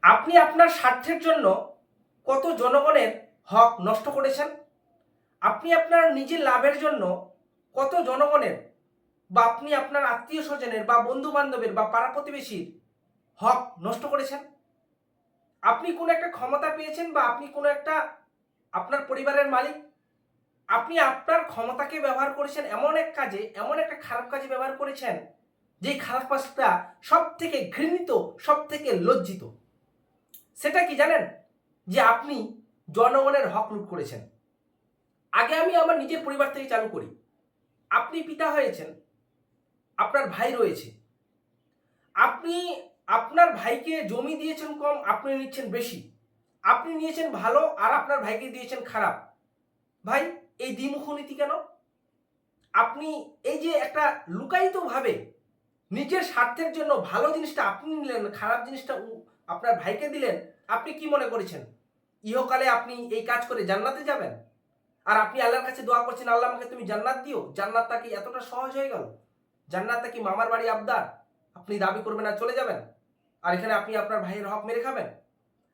আপনি আপনার স্বার্থের জন্য কত জনগণের হক নষ্ট করেছেন? আপনি আপনার নিজের লাভের জন্য কত জনগণের বা আপনি আপনার আত্মীয় স্বজনের বা বন্ধু বান্ধবের বা পাড়া প্রতিবেশীর হক নষ্ট করেছেন? আপনি কোনো একটা ক্ষমতা পেয়েছেন বা আপনি কোনো একটা আপনার পরিবারের মালিক, আপনি আপনার ক্ষমতাকে ব্যবহার করেছেন এমন এক কাজে, এমন একটা খারাপ কাজে ব্যবহার করেছেন, যেই খারাপ কাজটা সব থেকে ঘৃণিত, সব থেকে লজ্জিত। সেটা কি জানেন? যে আপনি জনগণের হক লুট করেছেন। আগে আমি আমার নিজের পরিবার থেকে চালু করি। আপনি পিতা হয়েছেন, আপনার ভাই রয়েছে। আপনি আপনার ভাইকে জমি দিয়েছেন কম, আপনি নিচ্ছেন বেশি। আপনি নিয়েছেন ভালো আর আপনার ভাইকে দিয়েছেন খারাপ। ভাই, এই দ্বিমুখ নীতি কেন? আপনি এই যে একটা লুকায়িতভাবে নিজের স্বার্থের জন্য ভালো জিনিসটা আপনি নিলেন, খারাপ জিনিসটা আপনার ভাইকে দিলেন। আপনি কি মনে করেছেন ইহকালে আপনি এই কাজ করে জান্নাতে যাবেন? আর আপনি আল্লাহর কাছে দোয়া করছেন, আল্লাহ আমাকে তুমি জান্নাত দিও। জান্নাতটা কি এতটা সহজ হয়ে গেল? জান্নাতটা কি মামার বাড়ি আবদার? আপনি দাবি করবেন আর চলে যাবেন, আর এখানে আপনি আপনার ভাইয়ের হক মেরে খাবেন?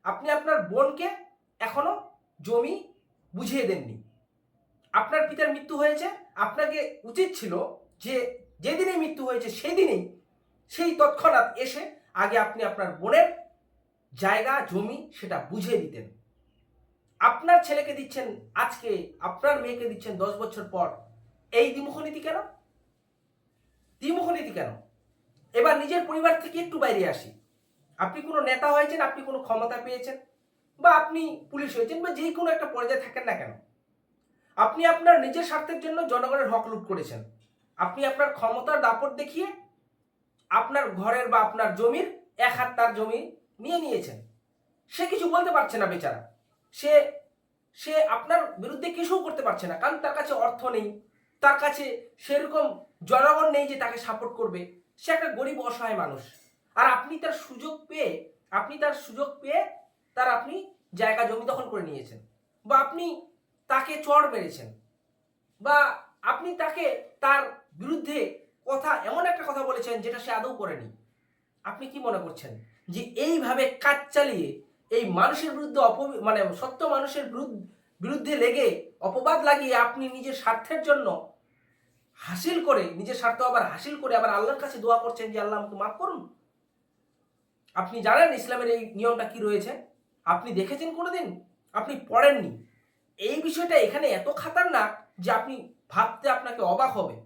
আপনি আপনার বোনকে এখনো জমি বুঝিয়ে দেননি। আপনার পিতার মৃত্যু হয়েছে, আপনাকে উচিত ছিল যে যেদিনেই মৃত্যু হয়েছে সেই দিনেই, সেই তৎক্ষণাৎ এসে আগে আপনি আপনার বোনের জায়গা জমি সেটা বুঝিয়ে দিতেন। আপনার ছেলেকে দিচ্ছেন আজকে, আপনার মেয়েকে দিচ্ছেন 10 বছর পর। এই দ্বিমুখ নীতি কেন? দ্বিমুখ নীতি কেন? এবার নিজের পরিবার থেকে একটু বাইরে আসি। আপনি কোনো নেতা হয়েছেন, আপনি কোনো ক্ষমতা পেয়েছেন, বা আপনি পুলিশ হয়েছেন, বা যে কোনো একটা পর্যায়ে থাকেন না কেন, আপনি আপনার নিজের স্বার্থের জন্য জনগণের হক লুট করেছেন। আপনি আপনার ক্ষমতার দাপট দেখিয়ে আপনার ঘরের বা আপনার জমির এক হাত তার জমি নিয়ে নিয়েছেন। সে কিছু বলতে পারছে না বেচারা। সে সে আপনার বিরুদ্ধে কিছুও করতে পারছে না, কারণ তার কাছে অর্থ নেই, তার কাছে সেরকম জনগণ নেই যে তাকে সাপোর্ট করবে। সে একটা গরিব অসহায় মানুষ। আর আপনি তার সুযোগ পেয়ে, তার আপনি জায়গা জমি দখল করে নিয়েছেন, বা আপনি তাকে চড় মেরেছেন, বা আপনি তাকে তার বিরুদ্ধে কথা, এমন একটা কথা বলেছেন যেটা সে আদৌ করেনি। আপনি কি মনে করছেন যে এইভাবে কাজ চালিয়ে এই মানুষের বিরুদ্ধে মানে সত্য মানুষের বিরুদ্ধে লেগে অপবাদ লাগিয়ে আপনি নিজের স্বার্থের জন্য নিজের স্বার্থ আবার হাসিল করে আবার আল্লাহর কাছে দোয়া করছেন যে আল্লাহ আমাকে মাফ করুন? আপনি জানেন ইসলামের এই নিয়মটা কি রয়েছে? আপনি দেখেছেন কোনোদিন? আপনি পড়েননি? এই বিষয়টা এখানে এত খাতারনাক যে আপনি ভাবতে আপনাকে অবাক হবে।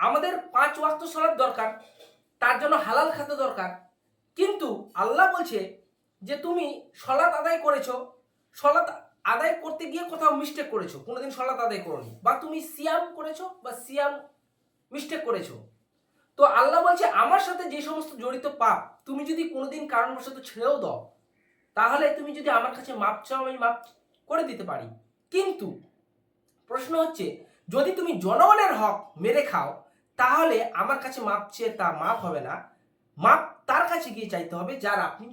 আমাদের 5 ওয়াক্ত সালাত দরকার, তার জন্য হালাল খাদ্য দরকার। কিন্তু আল্লাহ বলছে যে তুমি সলাত আদায় করেছো, সলাত আদায় করতে গিয়ে কোথাও মিস্টেক করেছো, কোনোদিন সলাত আদায় করোনি, বা তুমি সিয়াম করেছো বা সিয়াম মিস্টেক করেছো, তো আল্লাহ বলছে আমার সাথে যে সমস্ত জড়িত পাপ তুমি যদি কোনোদিন কারণবশত ছেড়েও দাও, তাহলে তুমি যদি আমার কাছে মাপ চাও, আমি মাপ করে দিতে পারি। কিন্তু প্রশ্ন হচ্ছে, যদি তুমি জনগণের হক মেরে খাও, তাহলে আমার কাছে মাপ চেয়ে তা মাপ হবে না। মাপ তার কাছে গিয়ে চাইতে হবে যার আপনি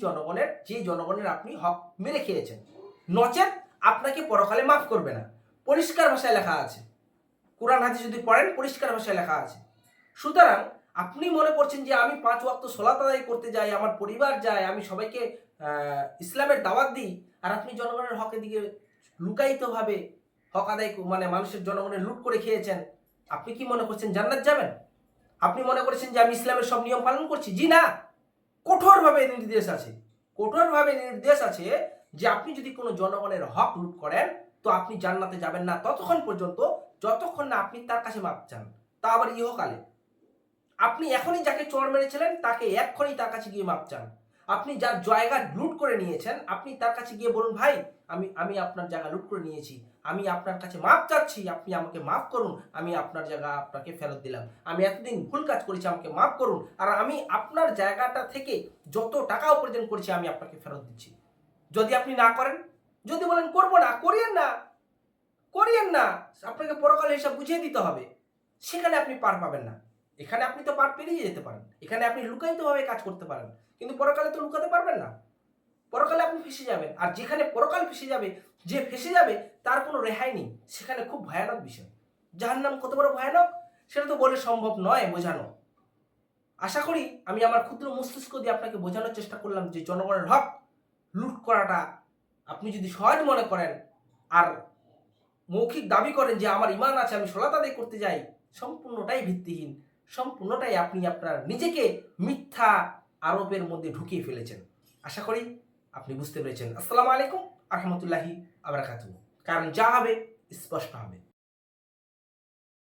জনগণের আপনি হক মেরে খেয়েছেন। নচেত আপনাকে পরকালে মাফ করবে না। পরিষ্কার ভাষায় লেখা আছে, কোরআন হাদিস যদি পড়েন পরিষ্কার ভাষায় লেখা আছে। সুতরাং আপনি মনে করছেন যে আমি 5 ওয়াক্ত সালাত আদায় করতে যাই, আমার পরিবার যায়, আমি সবাইকে ইসলামের দাওয়াত দিই, আর আপনি জনগণের হকের দিকে লুকায়িতভাবে হক আদায় মানে মানুষের জনগণের লুট করে খেয়েছেন। আপনি কি মনে করছেন জান্নাত যাবেন? আপনি মনে করছেন যে আমি ইসলামের সব নিয়ম পালন করছি? জি না। কঠোরভাবে নির্দেশ আছে, যে আপনি যদি কোনো জনগণের হক লুট করেন, তো আপনি জান্নাতে যাবেন না ততক্ষণ পর্যন্ত যতক্ষণ না আপনি তার কাছে মাপ চান, তা আবার ইহকালে। আপনি এখনই যাকে চড় মেরেছিলেন তাকে এক্ষুনি তার কাছে গিয়ে মাপ চান। আপনি যার জায়গা লুট করে নিয়েছেন, আপনি তার কাছে গিয়ে বলুন, ভাই আমি আপনার জায়গা লুট করে নিয়েছি, আমি আপনার কাছে মাপ চাচ্ছি, আপনি আমাকে মাফ করুন, আমি আপনার জায়গা আপনাকে ফেরত দিলাম, আমি এতদিন ভুল কাজ করেছি, আমাকে মাফ করুন, আর আমি আপনার জায়গাটা থেকে যত টাকা উপার্জন করেছি আমি আপনাকে ফেরত দিচ্ছি। যদি আপনি না করেন, যদি বলেন করবো না, করিয়েন না, আপনাকে পরকালে হিসাব বুঝিয়ে দিতে হবে, সেখানে আপনি পার পাবেন না। এখানে আপনি তো পার পেরিয়ে যেতে পারেন, এখানে আপনি লুকায়িতভাবে কাজ করতে পারেন, কিন্তু পরকালে তো লুকাতে পারবেন না। পরকালে আপনি ফেসে যাবেন, আর যেখানে পরকাল ফেসে যাবে, যে ফেসে যাবে তার কোনো রেহাই নেই। সেখানে খুব ভয়ানক বিষয়। জাহান্নাম কত বড় ভয়ানক সেটা তো বলে সম্ভব নয় বোঝানো। আশা করি আমি আমার ক্ষুদ্র মস্তিষ্ক দিয়ে আপনাকে বোঝানোর চেষ্টা করলাম যে জনগণের হক লুট করাটা আপনি যদি সহজ মনে করেন আর মৌখিক দাবি করেন যে আমার ঈমান আছে, আমি সালাত আদায় করতে যাই, সম্পূর্ণটাই ভিত্তিহীন, সম্পূর্ণটাই আপনি আপনার নিজেকে মিথ্যা আরোপের মধ্যে ঢুকিয়ে ফেলেছেন। আশা করি আপনি বুঝতে পেরেছেন। আসসালামু আলাইকুম আহমতুল্লাহি আবরাকাতুহু। কারণ যা হবে স্পষ্ট হবে।